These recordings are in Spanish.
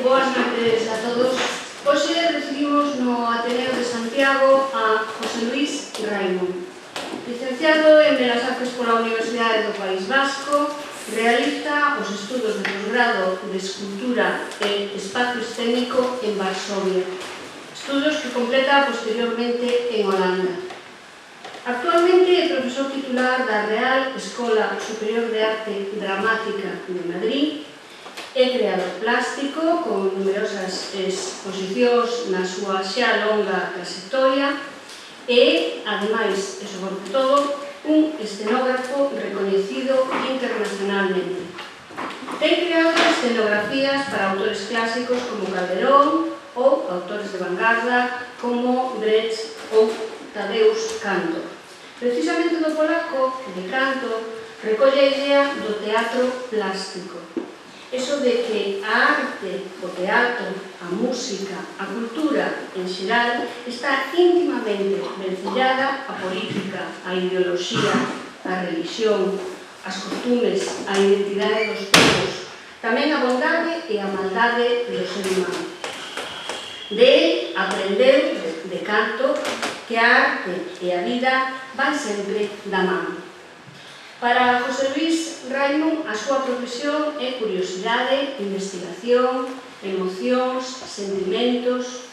Boas noites a todos. Hoxe recibimos no Ateneo de Santiago a José Luis Raimon, licenciado en Belas Artes pola Universidade do País Vasco, realiza os estudos de posgrado de Escultura e Espacio Escénico en Varsovia, estudos que completa posteriormente en Holanda. Actualmente é profesor titular da Real Escola Superior de Arte Dramática de Madrid. É creador plástico con numerosas exposicións na súa xa longa trayectoria e, ademais, e sobre todo, un escenógrafo recoñecido internacionalmente. Ten creado escenografías para autores clásicos como Calderón ou autores de vanguarda como Brecht ou Tadeusz Kantor. Precisamente do polaco, de Kantor, recolle a idea do teatro plástico. Eso de que a arte, o teatro, a música, a cultura en xeral está íntimamente vencellada á política, á ideoloxía, á religión, ás costumes, á identidade dos povos, tamén a bondade e a maldade do ser humano. De él aprendeu, de Kantor, que a arte e a vida van sempre da man. Para José Luis Raimon, a súa profesión é curiosidade, investigación, emocións, sentimentos.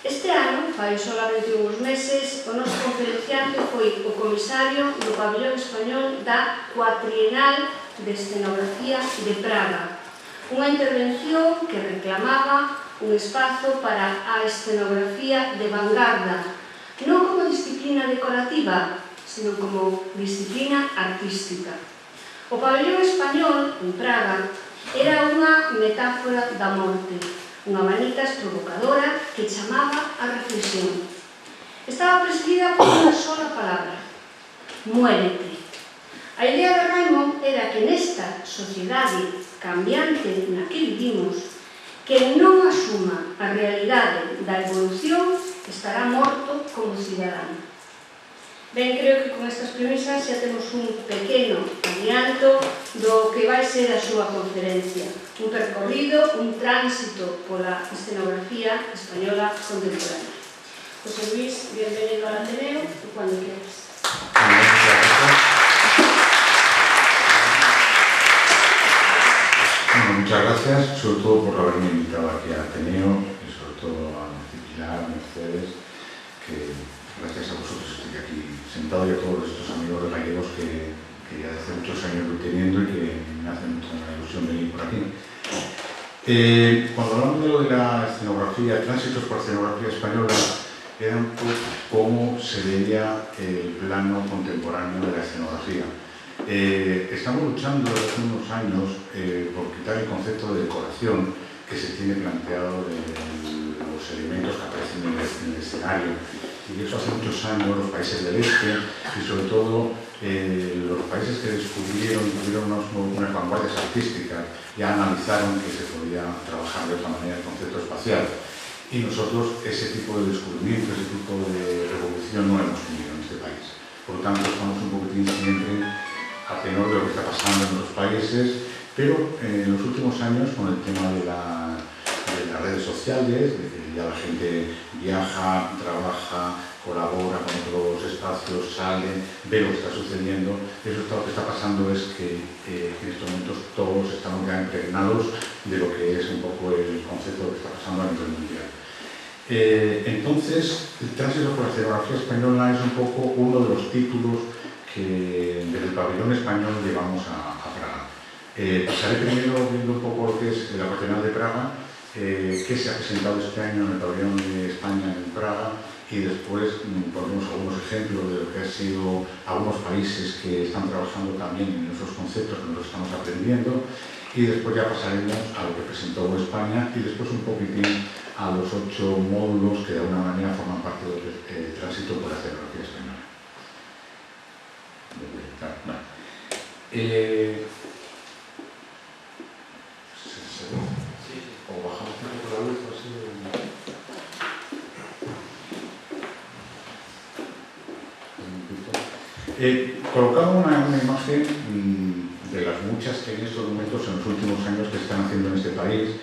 Este ano, fai solamente uns meses, o noso conferenciante foi o comisario do pabellón español da Cuatrienal de Escenografía de Praga, unha intervención que reclamaba un espazo para a escenografía de vanguarda, non como disciplina decorativa, sino como disciplina artística. O pabellón español, en Praga, era unha metáfora da morte, unha vanitas provocadora que chamaba a reflexión. Estaba presidida por unha sola palabra: muérete. A idea de Raimon era que nesta sociedade cambiante na que vivimos, que non asuma a realidade da evolución estará morto como cidadano. Ben, creo que con estas premisas xa temos un pequeno adianto do que vai ser a súa conferencia. Un percorrido, un tránsito pola escenografía española contemporánea. José Luis, bienvenido al Ateneo, y cuando quieras. Muchas gracias, sobre todo por haberme invitado aquí al Ateneo y sobre todo a Pilar, Mercedes, que gracias a vosotros estoy aquí sentado, y a todos estos amigos gallegos que ya hace muchos años voy teniendo y que me hacen mucha ilusión venir por aquí. Cuando hablamos de lo de la escenografía, tránsitos por escenografía española, era un poco cómo se veía el plano contemporáneo de la escenografía. Estamos luchando desde hace unos años por quitar el concepto de decoración que se tiene planteado de los elementos que aparecen en el escenario. Y eso hace muchos años los países del este y sobre todo los países que descubrieron, tuvieron unas vanguardias artísticas, ya analizaron que se podía trabajar de otra manera el concepto espacial. Y nosotros ese tipo de descubrimiento, ese tipo de revolución no hemos tenido en este país. Por lo tanto, estamos un poquitín siempre a tenor de lo que está pasando en otros países, pero en los últimos años, con el tema de las redes sociales, de que ya la gente viaja, trabaja, colabora con otros espacios, sale, ve lo que está sucediendo, eso lo que está pasando es que en estos momentos todos estamos ya impregnados de lo que es un poco el concepto que está pasando a nivel mundial. Entonces, el tránsito por la escenografía española es un poco uno de los títulos que desde el pabellón español llevamos a Praga. Pasaré primero viendo un poco lo que es la Cuatrienal de Praga, que se ha presentado este año en el pabellón de España en Praga, y después pondremos algunos ejemplos de lo que han sido algunos países que están trabajando también en esos conceptos que nosotros estamos aprendiendo, y después ya pasaremos a lo que presentó España y después un poquitín a los 8 módulos que de alguna manera forman parte del tránsito por la escenografía española. O bajamos un poco la luz así. Colocado una imagen de las muchas que en estos momentos, en los últimos años, que están haciendo en este país,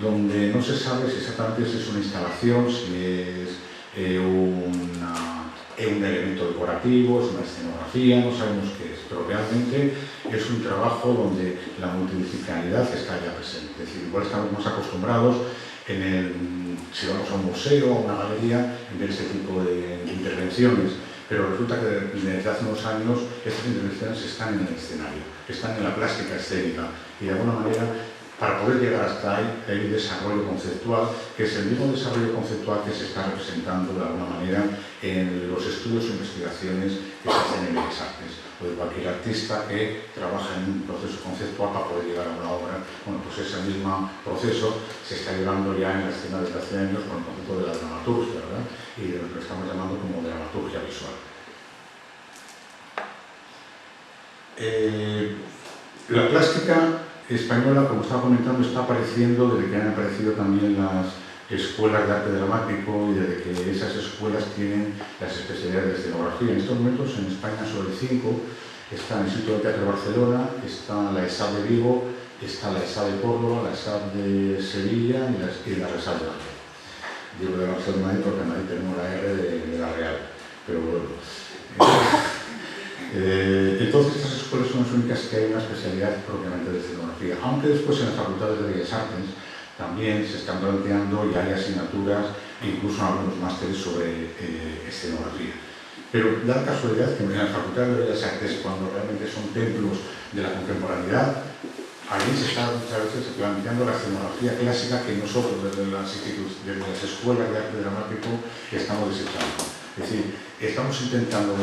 donde no se sabe si exactamente si es una instalación, si es un elemento decorativo, es una escenografía, no sabemos qué es, pero realmente es un trabajo donde la multidisciplinaridad está ya presente. Es decir, igual estamos más acostumbrados si vamos a un museo o a una galería, en ver este tipo de intervenciones, pero resulta que desde hace unos años estas intervenciones están en el escenario, están en la plástica escénica y de alguna manera para poder llegar hasta ahí hay un desarrollo conceptual que es el mismo desarrollo conceptual que se está representando de alguna manera en los estudios o investigaciones que se hacen en Bellas Artes o de cualquier artista que trabaja en un proceso conceptual para poder llegar a una obra. Bueno, pues ese mismo proceso se está llevando ya en la escena desde hace años con el concepto de la dramaturgia, ¿verdad? Y lo que estamos llamando como dramaturgia visual. La plástica española, como estaba comentando, está apareciendo desde que han aparecido también las escuelas de arte dramático y desde que esas escuelas tienen las especialidades de escenografía. En estos momentos en España sobre 5 está el Instituto de Teatro de Barcelona, está la ESAD de Vigo, está la ESAD de Córdoba, la ESAD de Sevilla y la ESAD de Madrid. Digo de la ESAD de Madrid porque en Madrid tenemos la R de la Real, pero bueno. Entonces estas escuelas son las únicas que hay una especialidad propiamente de escenografía, aunque después en las facultades de Bellas Artes también se están planteando y hay asignaturas, incluso algunos másteres sobre escenografía. Pero da la casualidad que en las facultades de Bellas Artes, cuando realmente son templos de la contemporaneidad, allí se está muchas veces planteando la escenografía clásica que nosotros desde las escuelas de arte dramático estamos desechando. Es decir, estamos intentando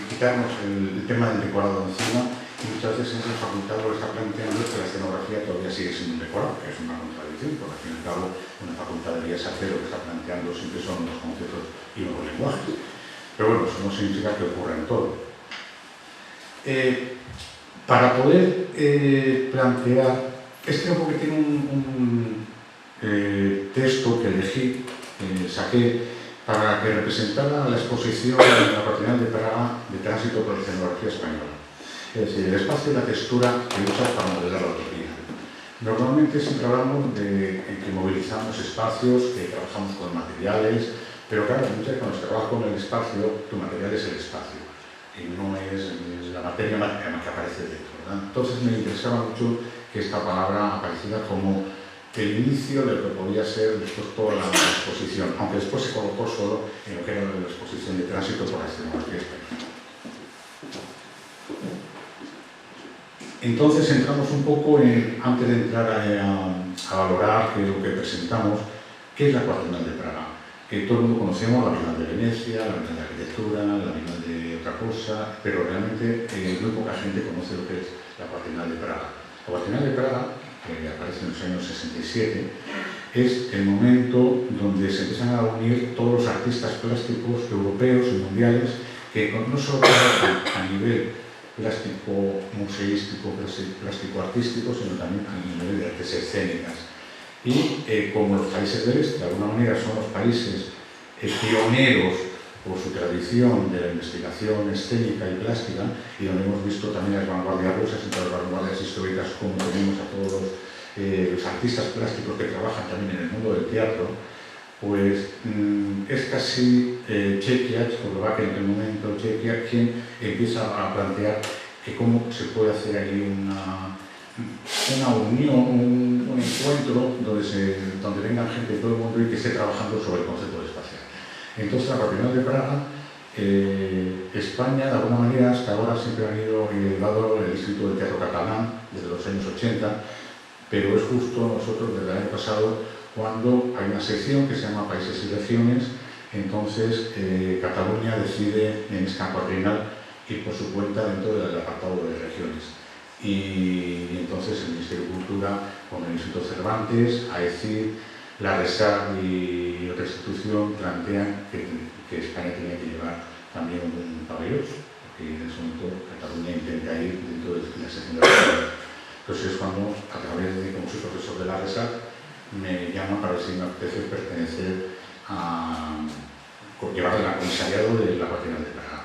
quitarnos el tema del decorado encima y muchas veces en esa facultad lo que está planteando es que la escenografía todavía sigue siendo un decorado, que es una contradicción, porque al fin y al cabo una facultad de Bellas Artes lo que está planteando siempre son los conceptos y los lenguajes. Pero bueno, eso no significa que ocurra en todo. Para poder plantear, este un tiene un texto que elegí, saqué para que representara la exposición en la Patronal de Praga de tránsito por la escenografía española. Es decir, el espacio y la textura que usas para modelar la utopía. Normalmente siempre hablamos de que movilizamos espacios, que trabajamos con materiales, pero claro, muchas veces cuando se trabaja con el espacio, tu material es el espacio y no es la materia que aparece dentro, ¿verdad? Entonces me interesaba mucho que esta palabra apareciera como el inicio de lo que podía ser después toda la exposición, aunque después se colocó solo en lo que era la exposición de tránsito por la escenografía española. Entonces entramos un poco antes de entrar a valorar qué es lo que presentamos, qué es la Cuatrenal de Praga. Que todo el mundo conocemos la Bienal de Venecia, la Bienal de Arquitectura, la Bienal de otra cosa, pero realmente muy poca gente conoce lo que es la Cuatrenal de Praga. La Cuatrenal de Praga, que aparece en los años 67, es el momento donde se empiezan a unir todos los artistas plásticos europeos y mundiales que no solo trabajan a nivel plástico museístico, plástico artístico, sino también a nivel de artes escénicas. Y como los países del este, de alguna manera, son los países pioneros por su tradición de la investigación escénica y plástica, y donde hemos visto también las vanguardias rusas, entre las vanguardias históricas, como tenemos a todos los artistas plásticos que trabajan también en el mundo del teatro, pues es casi Chequia, Checoslovaquia en aquel momento, Chequia, quien empieza a plantear que cómo se puede hacer ahí una unión, un encuentro donde vengan gente de todo el mundo y que esté trabajando sobre el concepto espacial. Entonces, la Patronal de Praga, España, de alguna manera, hasta ahora siempre ha ido dado el Instituto de Teatro Catalán desde los años 80, pero es justo nosotros desde el año pasado cuando hay una sección que se llama Países y Regiones. Entonces Cataluña decide en esta cuatrenal ir por su cuenta dentro del apartado de regiones. Y entonces el Ministerio de Cultura con el Instituto Cervantes, AECID, la RESAC y otra institución plantean que España tenía que llevar también un pabellón, porque en ese momento Cataluña intenta ir dentro de la sección de regiones. Entonces es cuando, a través de, como soy profesor de la RESAC, me llaman para ver si me apetece pertenecer a llevar el comisariado de la Cuatrenal de Praga.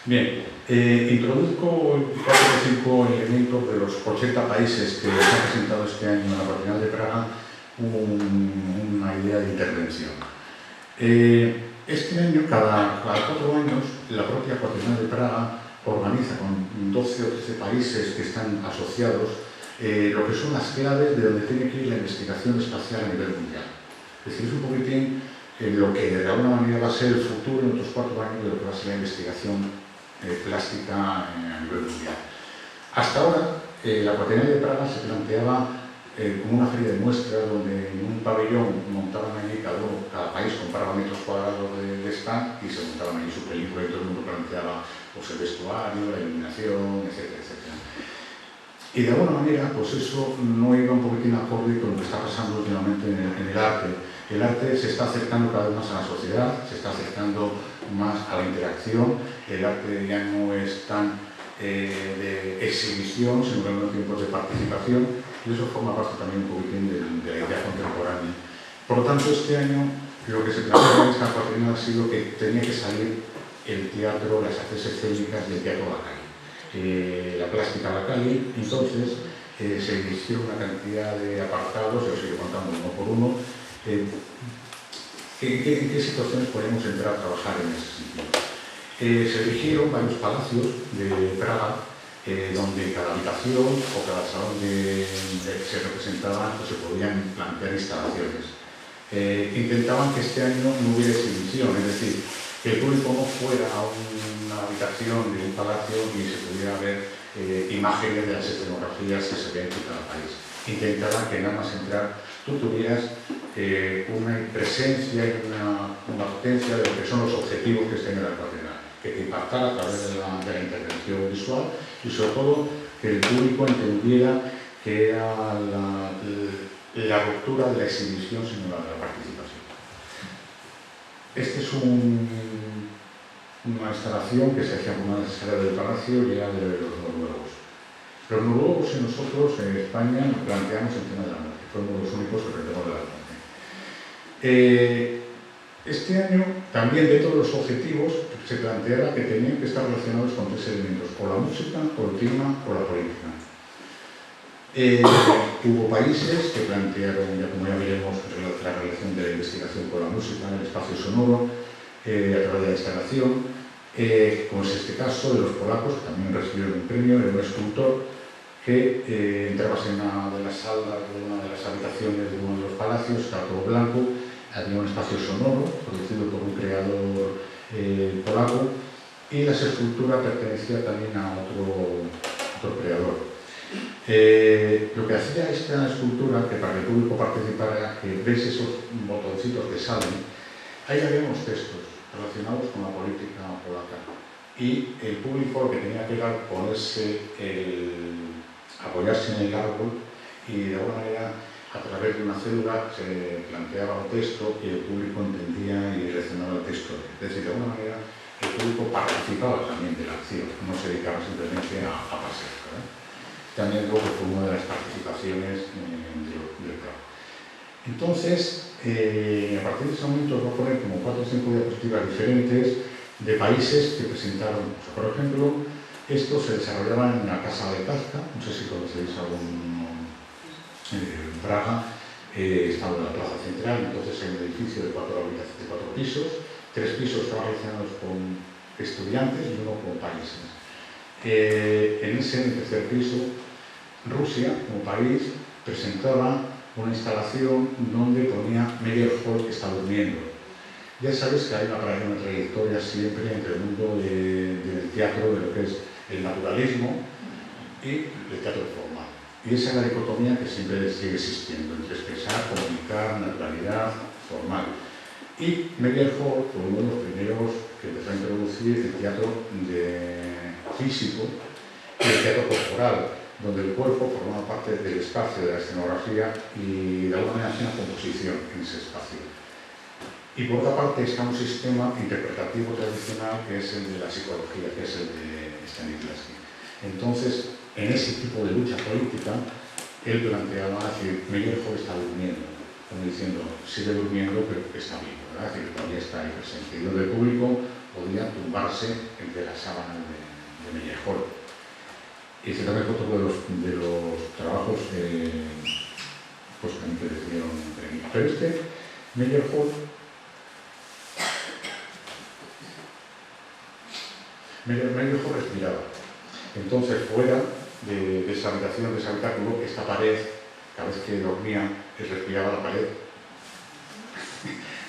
Bien, introduzco 4 o 5 elementos de los 80 países que se han presentado este año en la Berlinale de Praga, una idea de intervención. Este año, cada 4 años, la propia Berlinale de Praga organiza con 12 o 13 países que están asociados lo que son las claves de donde tiene que ir la investigación espacial a nivel mundial. Es decir, es un poquitín lo que de alguna manera va a ser el futuro en otros 4 años de lo que va a ser la investigación plástica a nivel mundial. Hasta ahora, la Berlinale de Praga se planteaba como una feria de muestras donde en un pabellón montaban allí cada país compraba metros cuadrados de stand y se montaban allí su película y todo el mundo planteaba pues, el vestuario, la iluminación, etcétera, etcétera. Y de alguna manera, pues eso no iba un poquitín acorde con lo que está pasando últimamente en el arte. El arte se está acercando cada vez más a la sociedad, se está acercando más a la interacción. El arte ya no es tan de exhibición, sino que al mismo tiempo es de participación, y eso forma parte también un poquitín de la idea contemporánea. Por lo tanto, este año lo que se planteaba en esta Berlinale ha sido que tenía que salir el teatro, las artes escénicas y el teatro a la calle. La plástica a la calle, entonces se hicieron una cantidad de apartados, yo os iré contando uno por uno, ¿en qué situaciones podemos entrar a trabajar en ese sentido? Se eligieron varios palacios de Praga, donde cada habitación o cada salón que se representaba pues, se podían plantear instalaciones. Intentaban que este año no hubiera exhibición, es decir, que el público no fuera a una habitación de un palacio y se pudiera ver imágenes de las escenografías que se veían en cada país. Intentaban que nada más entrar tú tuvieras una presencia y una potencia de lo que son los objetivos que estén en la Berlinale, que te impactara a través de la intervención visual y sobre todo que el público entendiera que era la ruptura de la exhibición sino la de la participación. Esta es una instalación que se hacía con una escalera del palacio y era de los noruegos. Los noruegos y nosotros en España nos planteamos el tema de la muerte, fuimos los únicos que planteamos de la muerte. Este año, también dentro de los objetivos, se planteaba que tenían que estar relacionados con 3 elementos, o la música, o el clima, o la política. Hubo países que plantearon, ya como ya veremos, la relación de la investigación con la música, el espacio sonoro, a través de la instalación, como es este caso de los polacos, que también recibieron un premio, era un escultor que entrabas en una de las salas, de una de las habitaciones de uno de los palacios, estaba todo blanco, había un espacio sonoro producido por un creador polaco y la escultura pertenecía también a otro creador. Lo que hacía esta escultura, que para que el público participara, que ves esos botoncitos que salen, ahí había unos textos relacionados con la política polaca y el público lo que tenía que era apoyarse en el árbol y de alguna manera a través de una cédula se planteaba un texto y el público entendía y reaccionaba al texto. Es decir, de alguna manera el público participaba también de la acción, no se dedicaba simplemente a pasear. También creo que fue una de las participaciones del programa. Entonces, a partir de ese momento os voy a poner como 4 o 5 diapositivas diferentes de países que presentaron. O sea, por ejemplo, esto se desarrollaba en la Casa de Kafka, no sé si conocéis algún en Praga, estaba en la plaza central, entonces hay un edificio de 4 pisos, 3 pisos estaban relacionados con estudiantes y uno con países. En el tercer piso, Rusia, como país, presentaba una instalación donde ponía Meyerhold está durmiendo. Ya sabes que hay una trayectoria siempre entre el mundo del teatro, de lo que es el naturalismo y el teatro formal. Y esa es la dicotomía que siempre sigue existiendo, entre expresar, comunicar, naturalidad, formal. Y Meyerhold fue uno de los primeros que empezó a introducir el teatro físico y el teatro corporal, donde el cuerpo formaba parte del espacio, de la escenografía y de alguna manera hacía una composición en ese espacio. Y por otra parte está un sistema interpretativo tradicional que es el de la psicología, que es el de Stanislavski. Entonces, en ese tipo de lucha política, él planteaba decir, Meyerhold está durmiendo, como diciendo, sigue durmiendo pero está vivo, ¿verdad? Es decir, todavía está ahí presente. Y donde el público podía tumbarse entre las sábanas de Meyerhold. Y se también fotos de los trabajos pues también que decidieron premiar. Pero Meyerhold respiraba. Entonces, fuera de esa habitación, de ese habitáculo, esta pared, cada vez que dormía, respiraba la pared,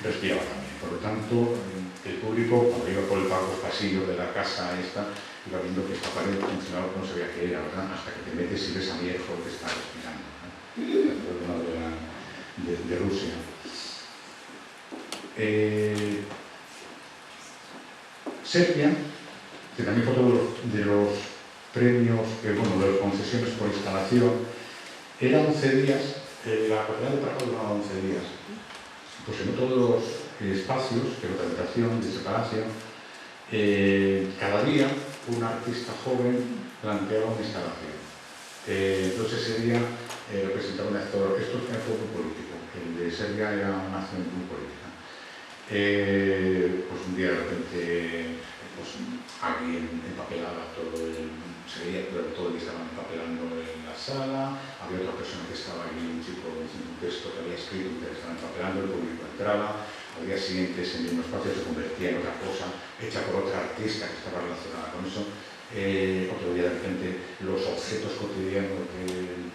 respiraba también. Por lo tanto, el público, cuando iba por los pasillos de la casa esta, iba viendo que esta pared funcionaba como no sabía qué era, ¿verdad? Hasta que te metes y ves a Meyerhold que está respirando, ¿no? de Rusia. Serbia, que también fue uno de los premios, de las concesiones por instalación, era 11 días, la Catedral de Praga duraba 11 días. Pues en todos los espacios de la habitación, de ese palacio, cada día un artista joven planteaba una instalación. Entonces ese día representaba un actor. Esto es un actor muy político. El de Serbia era una acción muy política. Pues un día de repente pues, alguien empapelaba se veía que todo el día estaban empapelando en la sala, había otra persona que estaba allí, un chico diciendo un texto que había escrito que estaban empapelando, el público entraba, al día siguiente ese mismo espacio se convertía en otra cosa, hecha por otra artista que estaba relacionada con eso. Otro día de repente los objetos cotidianos de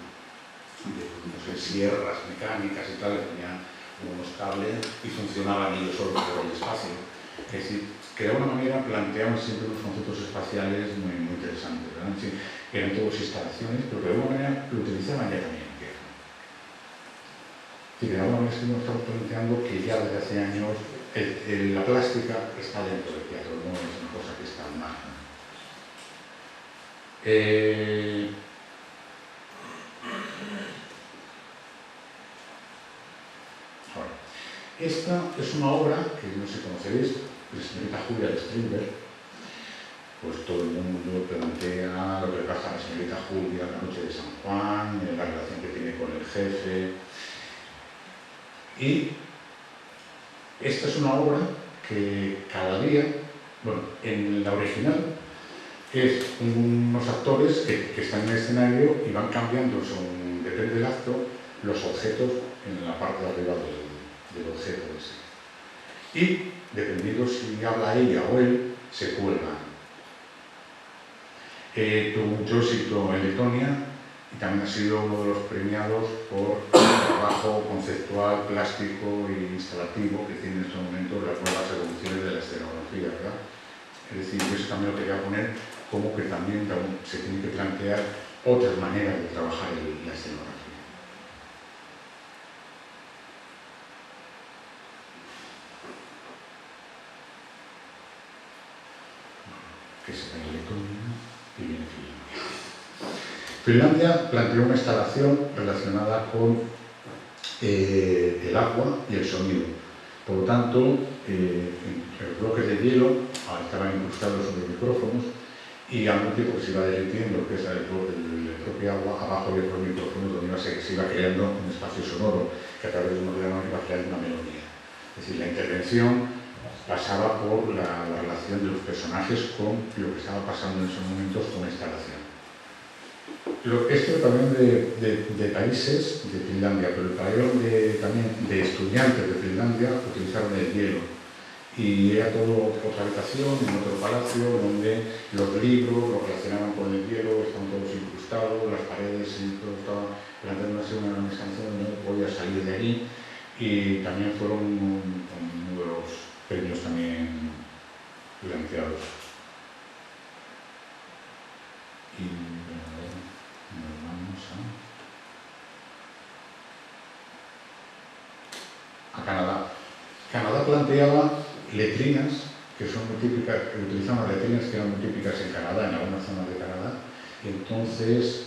no sé, sierras mecánicas y tal, tenían unos cables y funcionaban ellos solos por el espacio. Es decir, que de alguna manera planteaban siempre unos conceptos espaciales muy, muy interesantes, ¿verdad? Sí, eran todas instalaciones, pero que de alguna manera lo utilizaban ya también en guerra. Sí, de alguna manera estamos planteando que ya desde hace años la plástica está dentro del teatro, no es una cosa que está al margen. Esta es una obra que no sé si conoceréis, de señorita Julia de Strindberg. Pues todo el mundo plantea lo que le pasa a la señorita Julia, la noche de San Juan, la relación que tiene con el jefe. Y esta es una obra que cada día, bueno, en la original, es unos actores que están en el escenario y van cambiando, depende del acto, los objetos en la parte de arriba del objeto ese. Y, dependiendo si habla ella o él, se cuelgan. Tuvo mucho éxito en Letonia y también ha sido uno de los premiados por el trabajo conceptual, plástico e instalativo que tiene en estos momentos las nuevas evoluciones de la escenografía, ¿verdad? Es decir, yo eso también lo quería poner como que también se tiene que plantear otras maneras de trabajar la escenografía. Que se ve en Letonia y viene Finlandia. Finlandia planteó una instalación relacionada con el agua y el sonido. Por lo tanto, los bloques de hielo estaban incrustados sobre micrófonos y al mismo tiempo que se iba derritiendo, que es el propio agua, abajo había otros micrófonos donde se iba creando un espacio sonoro que a través de un ordenador iba creando una melodía. Es decir, la intervención pasaba por la relación de los personajes con lo que estaba pasando en esos momentos con la instalación. Esto también de países de Finlandia, pero el pabellón también de estudiantes de Finlandia utilizaron el hielo. Y era todo otra habitación, en otro palacio, donde los libros lo relacionaban con el hielo, estaban todos incrustados, las paredes y todo estaba planteando una instalación donde no podía salir de allí. Y también fueron uno de los premios también planteados. Y nos vamos a Canadá. Canadá planteaba letrinas que son muy típicas, que utilizaban las letrinas que eran muy típicas en Canadá, en algunas zonas de Canadá. Entonces,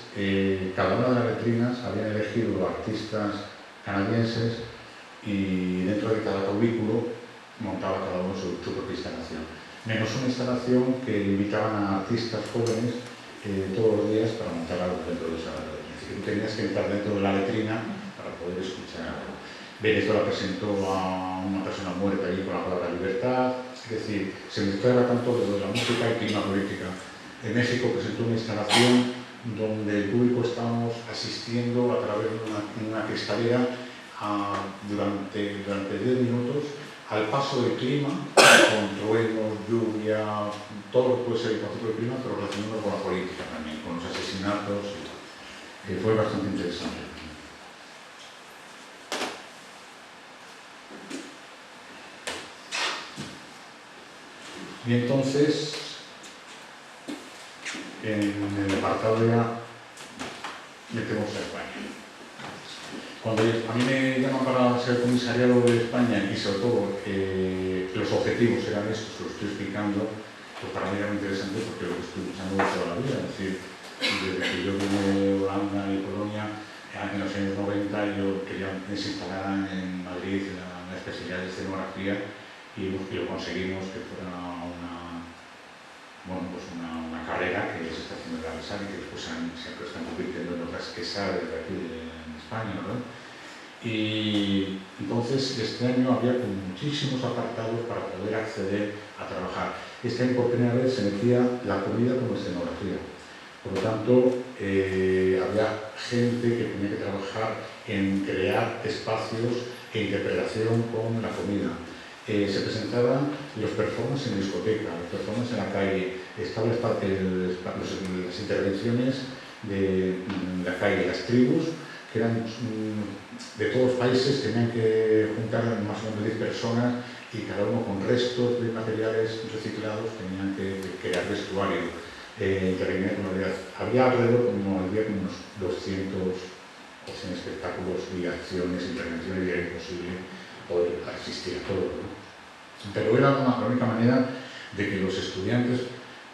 cada una de las letrinas habían elegido artistas canadienses y dentro de cada cubículo montaba cada uno su propia instalación. Menos una instalación que invitaban a artistas jóvenes todos los días para montar algo dentro de esa letrina. Así que tú tenías que entrar dentro de la letrina para poder escuchar algo. Venezuela presentó a una persona muerta allí con la palabra libertad, Es decir, se mezclaba tanto lo de la música y clima política. En México presentó una instalación donde el público estábamos asistiendo a través de una cristalera durante 10 minutos al paso del clima, con truenos, lluvia, todo lo que puede ser el concepto de clima, pero relacionado con la política también, con los asesinatos y tal. Fue bastante interesante. Y entonces, en el apartado ya metemos a España. Cuando a mí me llaman para ser comisariado de España y sobre todo los objetivos eran estos, que lo estoy explicando, pues para mí era muy interesante porque lo que estoy luchando toda la vida, es decir, desde que yo vine de Holanda y Polonia, en los años 90 yo quería que se instalara en Madrid la especialidad de escenografía y lo conseguimos que fuera una carrera que se está haciendo en la Resal y que después siempre están convirtiendo en otras que salen de aquí en España, ¿verdad? Y entonces este año había muchísimos apartados para poder acceder a trabajar. Este año por primera vez se metía la comida como escenografía. Por lo tanto, había gente que tenía que trabajar en crear espacios e interpretación con la comida. Se presentaban los performances en discoteca, los performances en la calle, estaban las intervenciones de la calle, las tribus, que eran de todos los países, tenían que juntar más o menos 10 personas y cada uno con restos de materiales reciclados tenían que crear vestuario, intervenir con la. Había alrededor había unos 200 o 100 espectáculos y acciones, intervenciones, y era imposible poder asistir a todo, ¿no? Pero era la única manera de que los estudiantes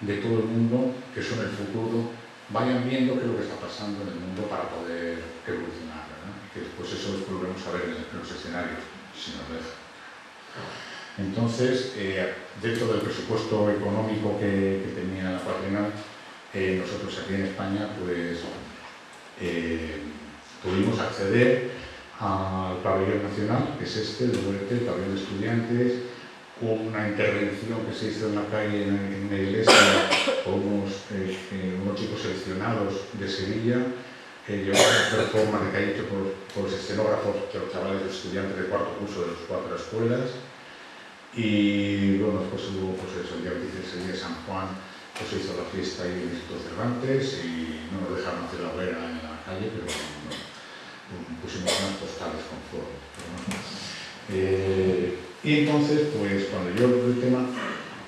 de todo el mundo, que son el futuro, vayan viendo qué es lo que está pasando en el mundo para poder evolucionar, ¿verdad? Y que después eso lo volvemos a ver en los escenarios, si nos deja. Entonces, dentro del presupuesto económico que tenía la Quadrienal, nosotros aquí en España pues pudimos acceder al pabellón nacional, que es este, el pabellón de estudiantes, una intervención que se hizo en la calle, en una iglesia, con unos chicos seleccionados de Sevilla, llevaron performance que hay hecho por los escenógrafos, los chavales de estudiantes de cuarto curso de las 4 escuelas. Y bueno, después hubo el día 26 de San Juan, pues se hizo la fiesta ahí en el Instituto Cervantes y no nos dejaron hacer la hoguera en la calle, pero bueno, pusimos unas postales con fuego. Y entonces, pues cuando yo veo el tema,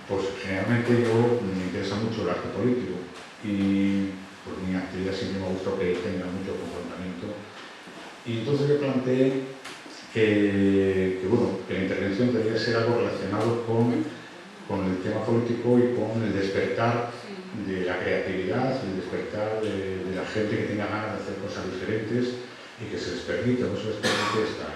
pues generalmente me interesa mucho el arte político y pues mi actividad siempre me ha gustado que tenga mucho confrontamiento. Y entonces yo planteé que la intervención debería ser algo relacionado con el tema político y con el despertar de la creatividad, el despertar de la gente que tenga ganas de hacer cosas diferentes y que se les permita, no se les permite estar.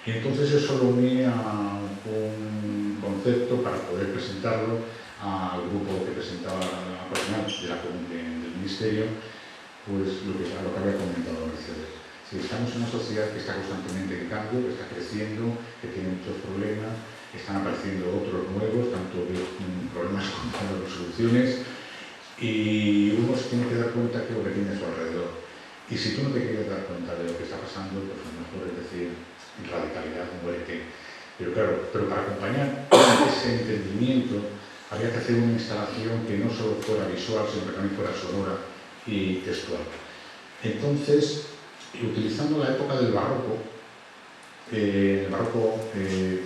Y entonces eso lo uní a un concepto para poder presentarlo al grupo que presentaba la persona del Ministerio, pues lo que había comentado Mercedes. Si estamos en una sociedad que está constantemente en cambio, que está creciendo, que tiene muchos problemas, están apareciendo otros nuevos, tanto problemas como resoluciones, y uno se tiene que dar cuenta de lo que tiene a su alrededor. Y si tú no te quieres dar cuenta de lo que está pasando, pues lo mejor es decir radicalidad, muerte. Pero claro, para acompañar ese entendimiento había que hacer una instalación que no solo fuera visual, sino que también fuera sonora y textual. Entonces, utilizando la época del barroco,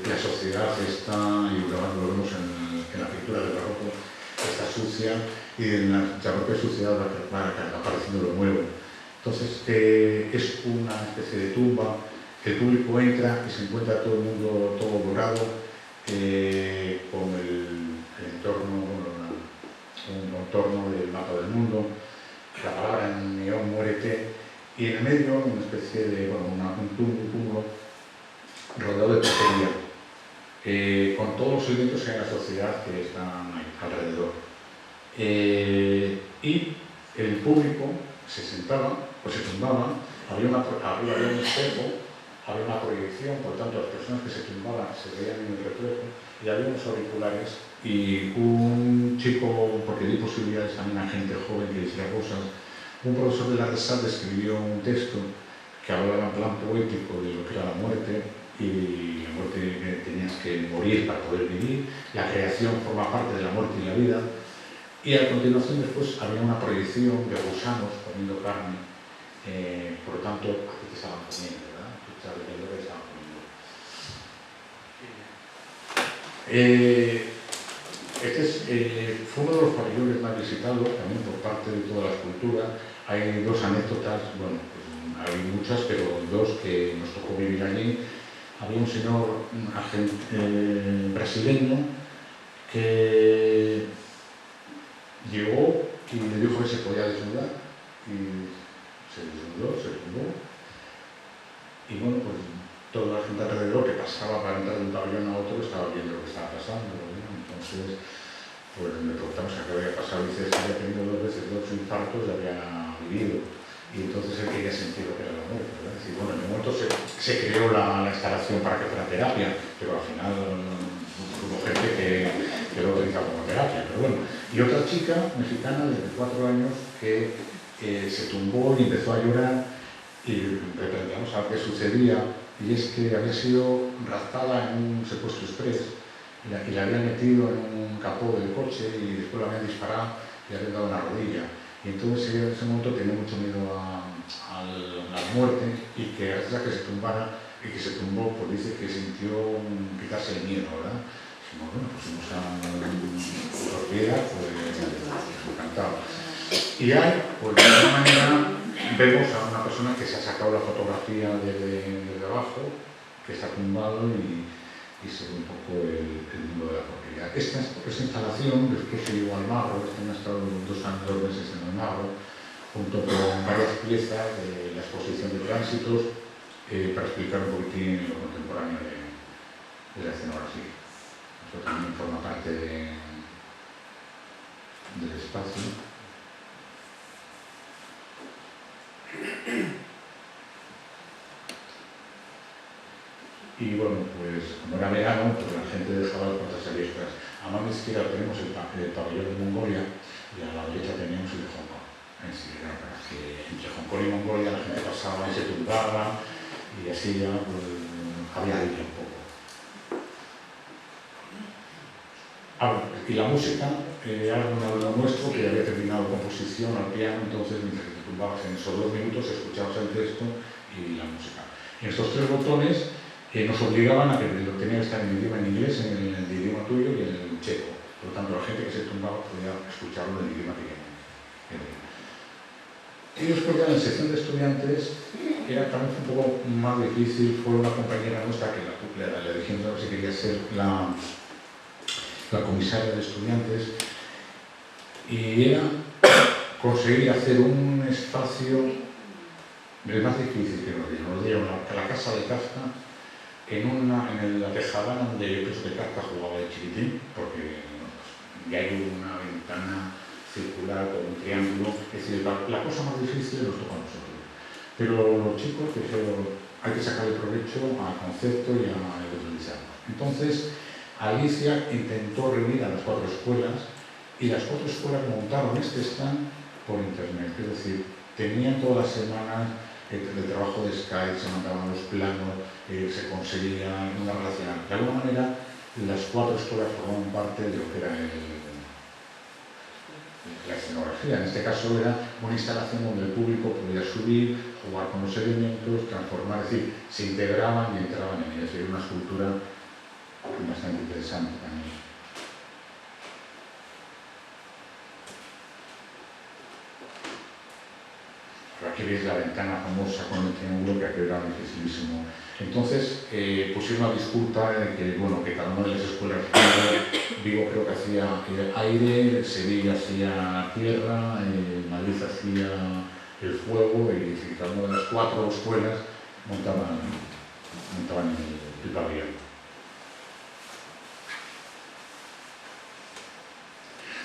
la sociedad está, y lo vemos en la pintura del barroco, está sucia y en la propia sociedad va apareciendo lo nuevo. Entonces, es una especie de tumba, el público entra y se encuentra todo el mundo, todo dorado, con el entorno, un contorno del mapa del mundo, la palabra en neón muérete, y en el medio una especie de, un túmulo rodeado de portería, con todos los elementos que hay en la sociedad que están ahí alrededor. Y el público se sentaba, o se tumbaba, arriba había un espejo, había una proyección, por tanto las personas que se tumbaban se veían en el reflejo y había unos auriculares y un chico, porque di posibilidades también a gente joven que hiciera cosas, un profesor de la Resal escribió un texto que hablaba en plan poético de lo que era la muerte y la muerte que tenías que morir para poder vivir, la creación forma parte de la muerte y la vida y a continuación después había una proyección de gusanos comiendo carne, por lo tanto aquí te estaban comiendo, ¿verdad? Tú sabes lo que estaban comiendo. Fue uno de los pabellones más visitados también por parte de toda la cultura. Hay dos anécdotas, bueno, pues hay muchas, pero dos que nos tocó vivir allí. Había un señor brasileño que llegó y le dijo que se podía desnudar y se desnudó, se tumbó y bueno, pues toda la gente alrededor que pasaba para entrar de un pabellón a otro estaba viendo lo que estaba pasando, ¿no? Entonces pues me preguntamos a qué había pasado y dice que había tenido 2 veces 2 infartos y había vivido y entonces él quería sentir lo que era la muerte, ¿verdad? Es decir, bueno, en el momento se creó la instalación para que fuera terapia, pero al final hubo gente que lo utiliza como terapia, pero bueno. Y otra chica mexicana de 24 años que se tumbó y empezó a llorar y preguntamos a ver qué sucedía y es que había sido raptada en un secuestro express y la habían metido en un capó del coche y después la habían disparado y le habían dado en la rodilla. Y entonces en ese momento tenía mucho miedo a la muerte y que gracias a que se tumbara y que se tumbó, pues dice que sintió quitarse el miedo, ¿verdad? Bueno, pues fuimos a Orvieja, pues encantado. Y hay, pues de alguna manera, vemos a una persona que se ha sacado la fotografía desde abajo, que está tumbado y se ve un poco el mundo de la porquería. Esta instalación, después se llevó al Marro, han estado 2 años, 2 meses en el Marro, junto con varias piezas de la exposición de tránsitos, para explicar un poquitín lo contemporáneo de la escenografía. Esto también forma parte del espacio. Y bueno, pues como era verano, pues la gente dejaba las puertas abiertas. A mano izquierda tenemos el pabellón de Mongolia y a la derecha teníamos el de Hong Kong. Para que entre Hong Kong y Mongolia la gente pasaba y se tumbaba y así ya pues, había aire un poco. Y la música era un alumno nuestro que había terminado composición al piano, entonces mientras te tumbabas en esos 2 minutos escuchabas el texto y la música. Y estos 3 botones nos obligaban a que lo tenía que estar en el idioma en inglés, en el idioma tuyo y en el checo. Por lo tanto, la gente que se tumbaba podía escucharlo en el idioma que quería. Y después ya en la sección de estudiantes era también un poco más difícil. Fue una compañera nuestra que le dijimos a ver si quería ser la comisaria de estudiantes y era conseguir hacer un espacio el más difícil que nos dieron a la casa de Kafka en la tejada donde yo pienso que Kafka jugaba de chiquitín, porque ya hay una ventana circular con un triángulo, es decir, la cosa más difícil nos toca a nosotros. Pero los chicos, hay que sacarle provecho al concepto y a utilizarlo. Entonces, Alicia intentó reunir a las 4 escuelas y las 4 escuelas montaron este stand por internet, es decir, tenían todas las semanas el trabajo de Skype, se mandaban los planos, se conseguía una relación. De alguna manera, las 4 escuelas formaban parte de lo que era la escenografía. En este caso era una instalación donde el público podía subir, jugar con los elementos, transformar, es decir, se integraban y entraban en ella. Era una escultura bastante interesante también. Aquí veis la ventana famosa con el triángulo, que aquello era dificilísimo. Entonces pusieron una disculpa de que, bueno, que cada una de las escuelas, Vigo creo que hacía aire, Sevilla hacía tierra, Madrid hacía el fuego y cada una de las 4 escuelas montaban el pabellón.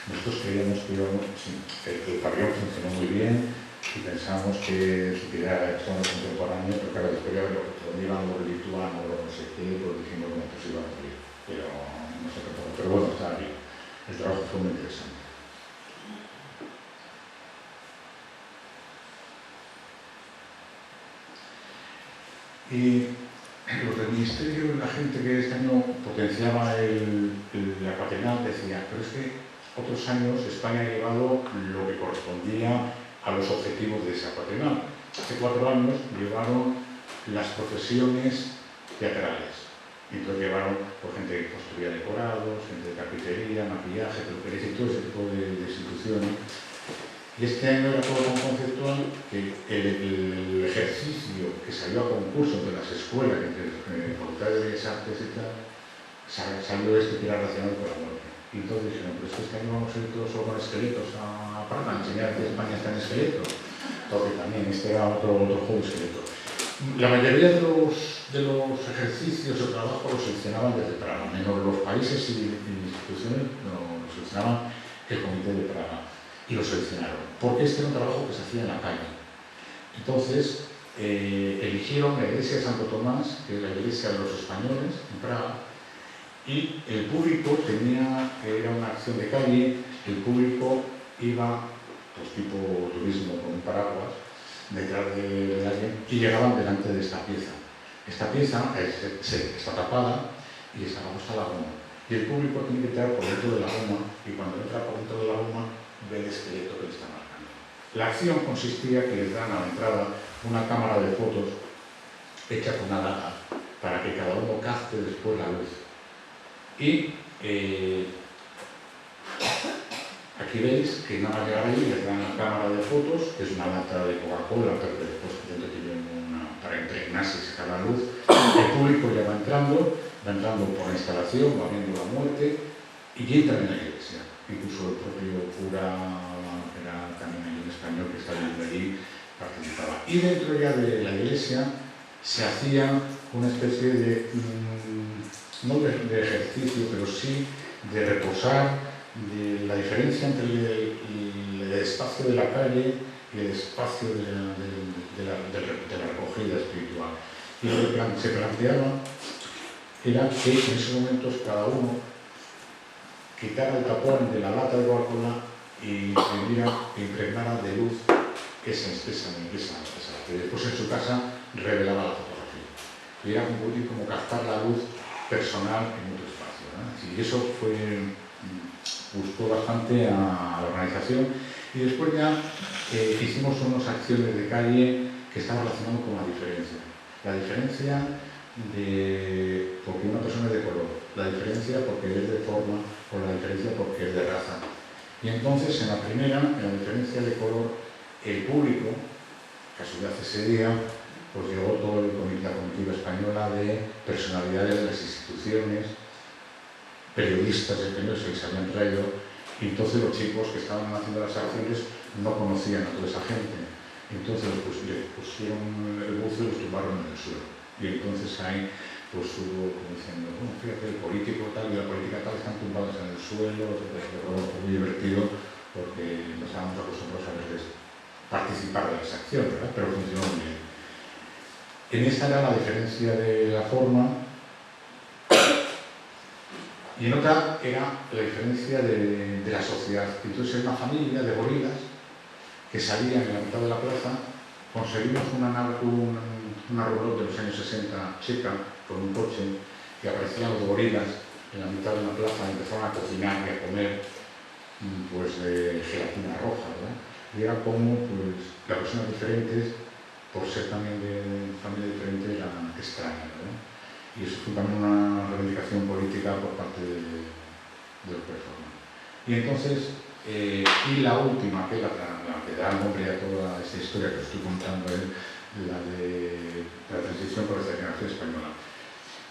Nosotros creíamos que el pabellón funcionó muy bien. y pensamos que su idea es contemporáneo, pero claro, después de lo que iban lo lituano, lo no sé qué, pues dijimos, bueno, pues iba a morir, pero no sé qué todo. Pero bueno, está bien. El trabajo fue muy interesante. Y los del Ministerio, la gente que este año potenciaba la paternal decía, pero es que otros años España ha llevado lo que correspondía a los objetivos de esa paternal. Hace 4 años llevaron las profesiones teatrales. Y entonces llevaron por gente que construía decorados, gente de carpintería, maquillaje, peluquería y todo ese tipo de instituciones. Y este año era todo tan conceptual que el ejercicio que salió a concurso de las escuelas, entre facultades de Bellas Artes y tal, salió que era relacionado con la muerte. Y entonces dijeron, pero es que este año vamos a ir todos solo con esqueletos a Praga, a enseñar que España está en esqueletos. Porque también este era otro juego de esqueletos. La mayoría de los ejercicios o trabajos los seleccionaban desde Praga, menos los países y instituciones lo seleccionaban el Comité de Praga. Y lo seleccionaron, porque este era un trabajo que se hacía en la calle. Entonces, eligieron la iglesia de Santo Tomás, que es la iglesia de los españoles, en Praga, y el público era una acción de calle, el público iba, pues tipo turismo con un paraguas, detrás de alguien, y llegaban delante de esta pieza. Esta pieza está tapada y está puesta la goma. Y el público tiene que entrar por dentro de la goma, y cuando entra por dentro de la goma, ve el esqueleto que le está marcando. La acción consistía que les dan a la entrada una cámara de fotos hecha con una lata para que cada uno capte después la luz. Y aquí veis que nada más llegar ahí les dan la cámara de fotos, que es una lata de Coca-Cola, pero que después dentro tienen para impregnarse y sacar la luz. El público ya va entrando por la instalación, va viendo la muerte y entran en la iglesia. Incluso el propio cura, que era también ahí en español, que está viviendo allí, participaba. Y dentro ya de la iglesia se hacía una especie de, no de ejercicio, pero sí de reposar, de la diferencia entre el espacio de la calle y el espacio de la recogida espiritual. Y lo que se planteaba era que en esos momentos cada uno quitara el tapón de la lata de Coca-Cola y impregnara de luz esa lata. Y después en su casa revelaba la fotografía. Y era como captar la luz personal en otro espacio, ¿no? Y eso gustó bastante a la organización. Y después ya hicimos unas acciones de calle que estaban relacionadas con la diferencia. La diferencia porque una persona es de color, la diferencia porque es de forma o la diferencia porque es de raza. Y entonces en la primera, en la diferencia de color, el público, que a su vez ese día, pues llegó todo la comitiva española de personalidades de las instituciones, periodistas españoles que les habían traído, y entonces los chicos que estaban haciendo las acciones no conocían a toda esa gente. Entonces les pusieron el buzo y los tumbaron en el suelo. Y entonces ahí pues hubo como diciendo, bueno, fíjate, el político tal y la política tal están tumbados en el suelo, fue muy divertido porque no estábamos acostumbrados a verles participar de las acciones, ¿verdad? Pero funcionó muy bien. En esta era la diferencia de la forma y en otra era la diferencia de la sociedad. Entonces en una familia de gorilas que salían en la mitad de la plaza, conseguimos una robot de los años 60 checa con un coche que aparecían los gorilas en la mitad de una plaza y empezaron a cocinar y a comer pues gelatina roja, ¿verdad? Y era como pues las personas diferentes, por ser también de familia diferente, eran extrañas, ¿verdad? Y eso fue también una reivindicación política por parte de los performances. Y entonces, y la última, que es la que da nombre a toda esta historia que os estoy contando, es la de la transición por la generación española.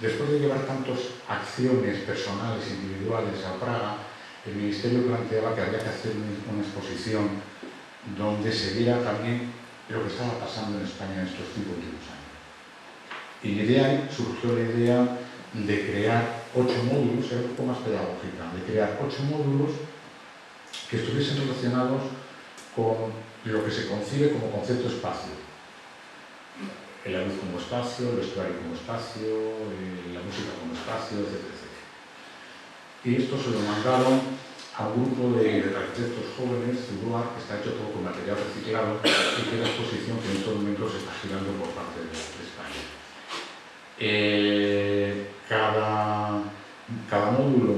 Después de llevar tantas acciones personales, individuales a Praga, el Ministerio planteaba que había que hacer una exposición donde se viera también lo que estaba pasando en España en estos 5 últimos años. Y de ahí surgió la idea de crear 8 módulos, era un poco más pedagógica, de crear 8 módulos que estuviesen relacionados con lo que se concibe como concepto espacio. La luz como espacio, el vestuario como espacio, la música como espacio, etc. Y esto se lo mandaron a un grupo de arquitectos jóvenes, Zuduar, que está hecho todo con material reciclado y que es la exposición que en estos momentos se está girando por parte de España. Cada módulo,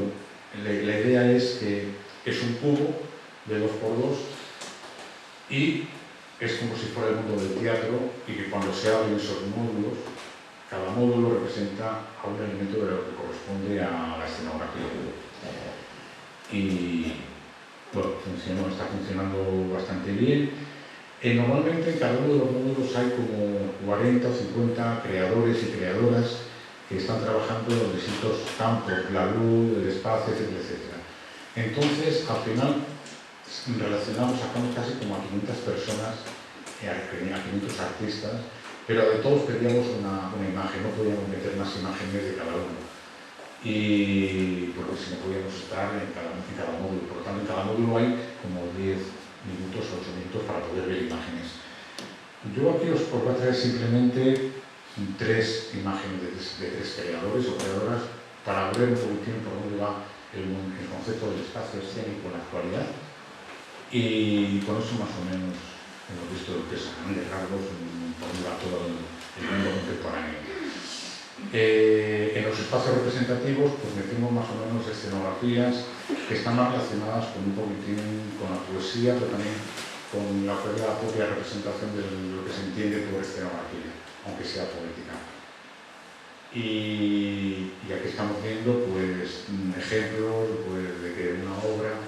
la idea es que es un cubo de 2×2 y es como si fuera el mundo del teatro y que cuando se abren esos módulos, cada módulo representa a un elemento de lo que corresponde a la escenografía. Y bueno, está funcionando bastante bien. Normalmente en cada uno de los módulos hay como 40 o 50 creadores y creadoras que están trabajando en distintos campos, la luz, el espacio, etc. Entonces, al final, relacionamos, sacamos casi como a 500 personas, a 500 artistas, pero de todos queríamos una imagen, no podíamos meter más imágenes de cada uno. Y porque si no podíamos estar en cada módulo. Por lo tanto, en cada módulo hay como 10 minutos o 8 minutos para poder ver imágenes. Yo aquí os voy a traer simplemente 3 imágenes de 3 creadores o creadoras para ver un poquitín por dónde va el concepto del espacio escénico en la actualidad. Y con eso más o menos hemos visto lo que es a grandes rasgos por dónde va todo el mundo contemporáneo. En los espacios representativos pues metimos más o menos escenografías que están más relacionadas con un poquitín con la poesía, pero también con la propia representación de lo que se entiende por escenografía, aunque sea poética. Y aquí estamos viendo pues ejemplos pues, de que una obra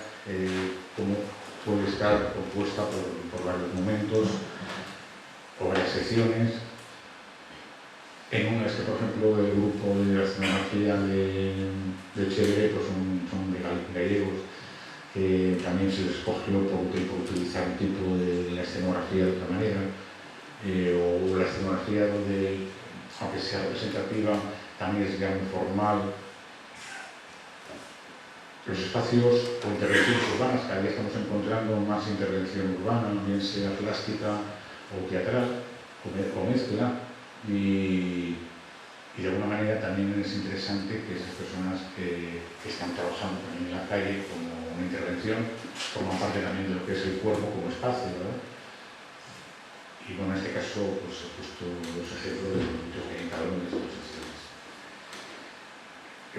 cómo puede estar compuesta por varios momentos o varias secciones. En una es que, por ejemplo, el grupo de la escenografía de Chévere pues son gallegos, que también se les escogió por utilizar un tipo de la escenografía de otra manera, o la escenografía donde, aunque sea representativa, también es ya muy formal. Los espacios o intervenciones urbanas, cada día estamos encontrando más intervención urbana, bien sea plástica o teatral, o mezcla. Y de alguna manera también es interesante que esas personas que están trabajando también en la calle como una intervención forman parte también de lo que es el cuerpo como espacio, ¿verdad? Y bueno, en este caso pues he puesto los ejemplos de lo que hay en cada uno de estos sectores.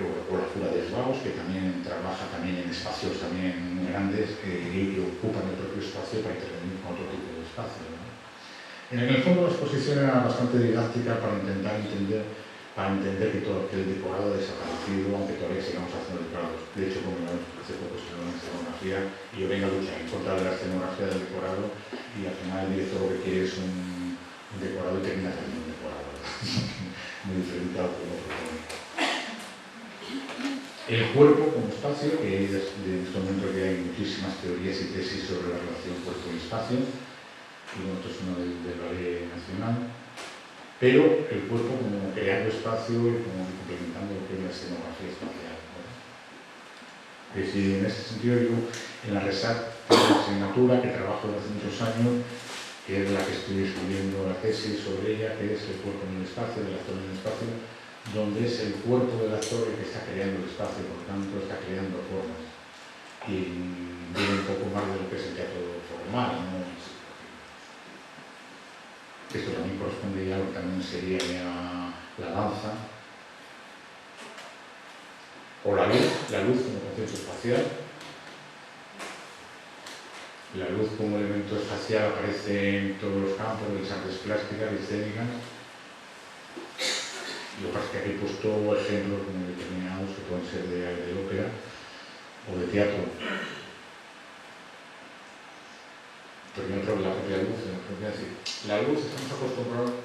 O la Fura de Vagos, que también trabaja también en espacios también grandes que ocupan el propio espacio para intervenir con otro tipo de espacio, ¿verdad? En el fondo la exposición era bastante didáctica para intentar entender que todo el decorado ha desaparecido, aunque todavía sigamos haciendo decorados. De hecho, como hace poco estuve en escenografía y yo vengo a luchar en contra de la escenografía del decorado y al final el director lo que quiere es un decorado y termina haciendo un decorado. Muy diferente a lo que uno propone. El cuerpo como espacio, que es de este momento que hay muchísimas teorías y tesis sobre la relación cuerpo y espacio. Y bueno, esto es uno del Ballet Nacional, pero el cuerpo como creando espacio y como complementando lo que es la escenografía espacial, ¿no? Es decir, en este sentido yo en la RESAC tengo una asignatura que trabajo desde hace muchos años, que es la que estoy escribiendo la tesis sobre ella, que es el cuerpo en el espacio, del actor en el espacio, donde es el cuerpo del actor el que está creando el espacio, por tanto está creando formas. Y viene un poco más de lo que es el teatro formal, ¿no? Esto también corresponde a lo que también sería la danza, o la luz como concepto espacial. La luz como elemento espacial aparece en todos los campos de las artes plásticas y escénicas. Lo que pasa es que aquí he puesto ejemplos muy determinados que pueden ser de ópera o de teatro. Pero la propia luz, la luz estamos acostumbrados,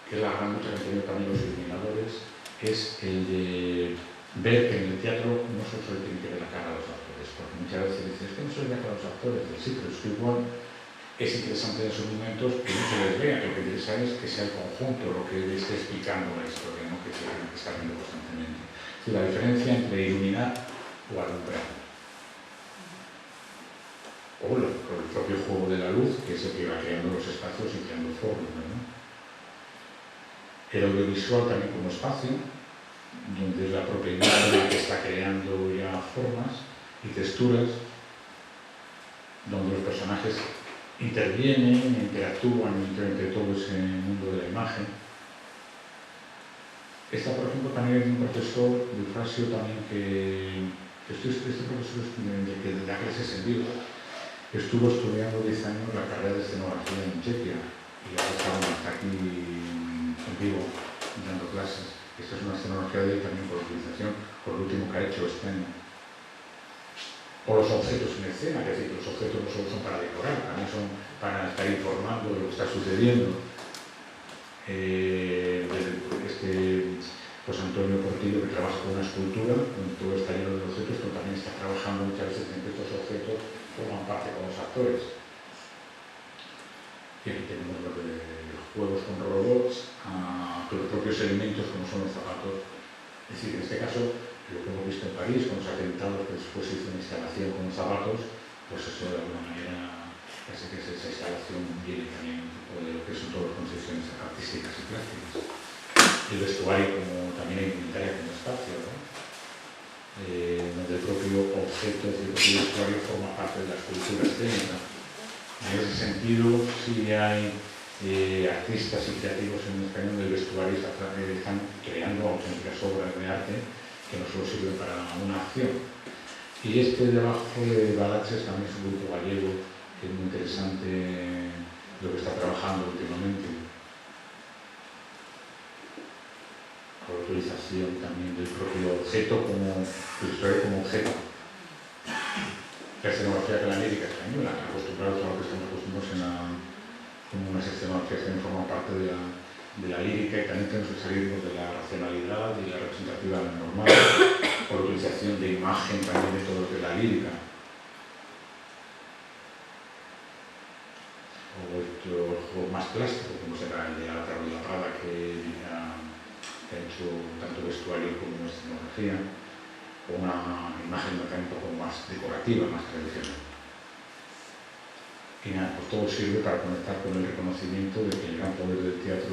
que es la gran lucha que han tenido también los iluminadores, es el de ver que en el teatro no solo tiene que ver la cara de los actores, porque muchas veces dices, es que no se ve la cara de los actores, sí, pero es que igual es interesante en esos momentos que no se les vea, que lo que interesa es que sea el conjunto lo que le esté explicando la historia, ¿no? Que se tiene que estar viendo constantemente. Es decir, la diferencia entre iluminar o alumbrar. o por el propio juego de la luz, que es el que va creando los espacios y creando formas, ¿no? El audiovisual también como espacio, donde es la propia imagen que está creando ya formas y texturas, donde los personajes intervienen, interactúan entre todo ese mundo de la imagen. Esta, por ejemplo, también es un profesor de Eufrasio también este profesor que da clases en vivo, estuvo estudiando 10 años la carrera de escenografía en Chequia y ahora está aquí en vivo dando clases. Esta es una escenografía de también por utilización, por lo último que ha hecho este año. O los objetos en escena, es decir, los objetos no solo son para decorar, también son para estar informando de lo que está sucediendo. Pues Antonio Portillo, que trabaja con una escultura, donde todo está lleno de objetos, pero también está trabajando muchas veces en que estos objetos forman parte con los actores. Y aquí tenemos lo de los juegos con robots, con los propios elementos como son los zapatos. Es decir, en este caso, lo que hemos visto en París, con los atentados, que después se hizo una instalación con los zapatos, pues eso de alguna manera, casi que esa instalación viene también un poco de lo que son todas las concepciones artísticas y plásticas. El vestuario también hay indumentaria como espacio, ¿no? Donde el propio objeto, el propio vestuario forma parte de la escultura escénica. En ese sentido, sí hay artistas y creativos en español del vestuario están creando auténticas obras de arte que no solo sirven para una acción. Y debajo de Badaches también es un grupo gallego que es muy interesante lo que está trabajando últimamente. Por la utilización también del propio objeto como objeto. La escenografía que la lírica española, acostumbrados a lo que estamos acostumbrados como unas escenografías que forman parte de la lírica, y también tenemos que salirnos de la racionalidad y la representativa normal, por la utilización de imagen también de todo lo que es la lírica. O otro juego más plástico, como será el de la Prada, que ha hecho tanto vestuario como escenografía, o una imagen un poco más decorativa, más tradicional. Y nada, pues todo sirve para conectar con el reconocimiento de que el gran poder del teatro